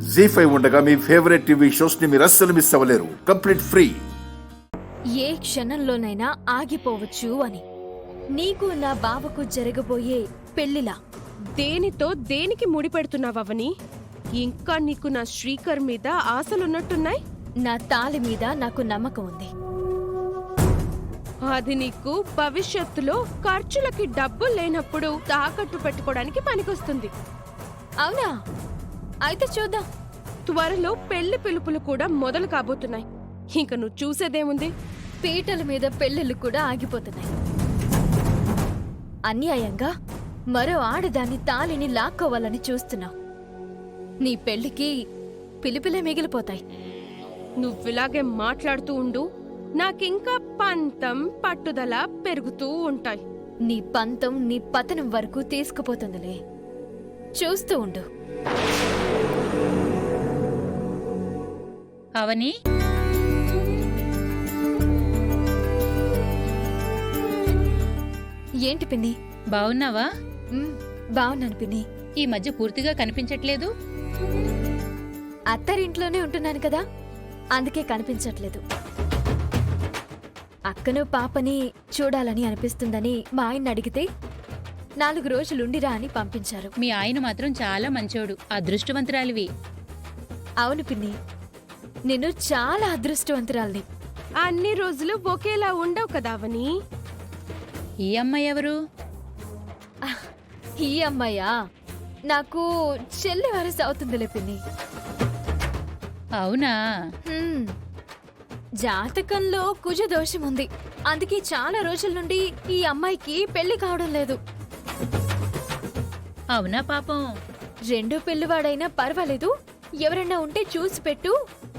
జీ5 ఉండగా మీ favourite TV shows ని మీరు అస్సలు మిస్ అవ్వలేరు. Complete free. ఏ క్షణంలోనైనా ఆగిపోవచ్చు అని. నీకు నా బావకు జరగబోయే పెళ్లిలా. దేనితో దేనికి ముడిపెడుతున్నావని? ఇంకా నీకు నా శ్రీకర్ మీద ఆశలున్నట్టున్నాయి. నా తాళి మీద నాకు నమ్మకం ఉంది. అది నీకు భవిష్యత్తులో ఖర్చులకి డబ్బులు లేనప్పుడు తాకట్టు పెట్టుకోవడానికి పనికొస్తుంది. అవునా? అయితే చూద్దాం. త్వరలో పెళ్లి పిలుపులు కూడా మొదలు కాబోతున్నాయి. ఇంక నువ్వు చూసేదేముంది? పీటల మీద పెళ్లిళ్ళు కూడా ఆగిపోతున్నాయి. అన్యాయంగా మరో ఆడదాన్ని తాళిని లాక్కోవాలని చూస్తున్నావు. నీ పెళ్లికి పిలిపిలే మిగిలిపోతాయి. నువ్విలాగే మాట్లాడుతూ ఉండు. నాకింకా పంతం పట్టుదల పెరుగుతూ ఉంటాయి. నీ పంతం నీ పతనం వరకు తీసుకుపోతుందిలే. చూస్తూ ఉండు. అవని, ఏంటి పిన్ని? బావున్నావా? బావున్నాను పిన్ని. ఈ మధ్య పూర్తిగా కనిపించట్లేదు. అత్తారింట్లోనే ఉంటున్నాను కదా, అందుకే కనిపించట్లేదు. అక్కను పాపని చూడాలని అనిపిస్తుందని మా ఆయన అడిగితే 4 రోజులుండిరా అని పంపించారు. మీ ఆయన మాత్రం చాలా మంచోడు, అదృష్టవంతురాలివి. అవును పిన్ని, నేను చాలా అదృష్టవంతురాల్ని. అన్ని రోజులు ఒకేలా ఉండవు కదా అవని. ఈ అమ్మాయి ఎవరు? ఈ అమ్మాయా? నాకు చెల్లి వరస అవుతుందిలే పిన్ని. అవునా? జాతకంలో కుజ దోషం ఉంది. అందుకే చాలా రోజుల నుండి ఈ అమ్మాయికి పెళ్లి కావడం లేదు. అవునా పాపం? రెండో పెళ్లివాడైనా పర్వాలేదు, ఎవరైనా ఉంటే చూసి పెట్టు,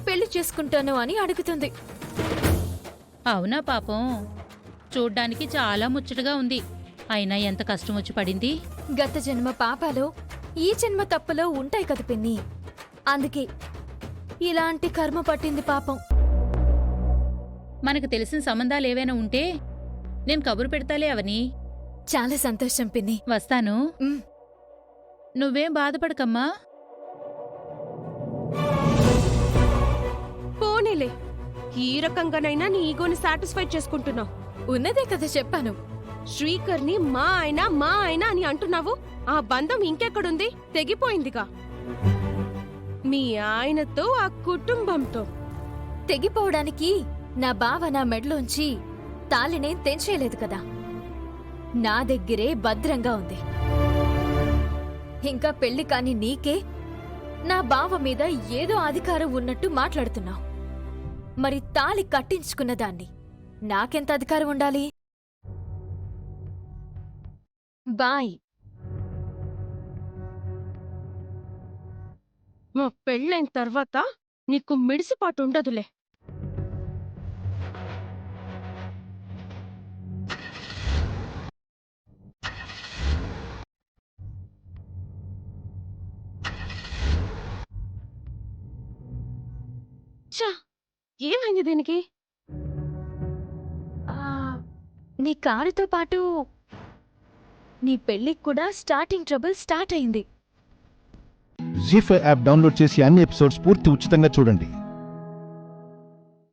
పెళ్లి చేసుకుంటాను అని అడుగుతుంది. అవునా పాపం? చూడ్డానికి చాలా ముచ్చటగా ఉంది. అయినా ఎంత కష్టం వచ్చి పడింది. గత జన్మ పాపాలో ఈ జన్మ తప్పులో ఉంటాయి కదా పిన్ని. అందుకే ఇలాంటి కర్మ పట్టింది పాపం. మనకు తెలిసిన సంబంధాలు ఏవైనా ఉంటే నేను కబురు పెడతాలే అవని. చాలా సంతోషం పిన్ని. వస్తాను. నువ్వేం బాధపడకమ్మా. పోనీలే, ఈ రకంగానైనా నీ ఈగోని సాటిస్ఫై చేసుకుంటున్నావు. ఉన్నదే కదా చెప్పాను. శ్రీకర్ని మా ఆయన అని అంటున్నావు. ఆ బంధం ఇంకెక్కడుంది? తెగిపోయిందిగా. మీ ఆయనతో, ఆ కుటుంబంతో. తెగిపోవడానికి నా బావ నా మెడలోంచి తాళినేం తెంచేయలేదు కదా, నా దగ్గరే భద్రంగా ఉంది. ఇంకా పెళ్లి కాని నీకే నా బావ మీద ఏదో అధికారం ఉన్నట్టు మాట్లాడుతున్నావు. మరి తాళి కట్టించుకున్న దాన్ని నాకెంత అధికారం ఉండాలి? బాయ్. మా పెళ్ళైన తర్వాత నీకు మిడిసిపాటు ఉండదులే. ఏమైంది దీనికి? నీ కారుతో పాటు నీ పెళ్లికి కూడా స్టార్టింగ్ ట్రబుల్ స్టార్ట్ అయింది. జీ5 యాప్ డౌన్లోడ్ చేసి అన్ని ఎపిసోడ్స్ పూర్తి ఉచితంగా చూడండి.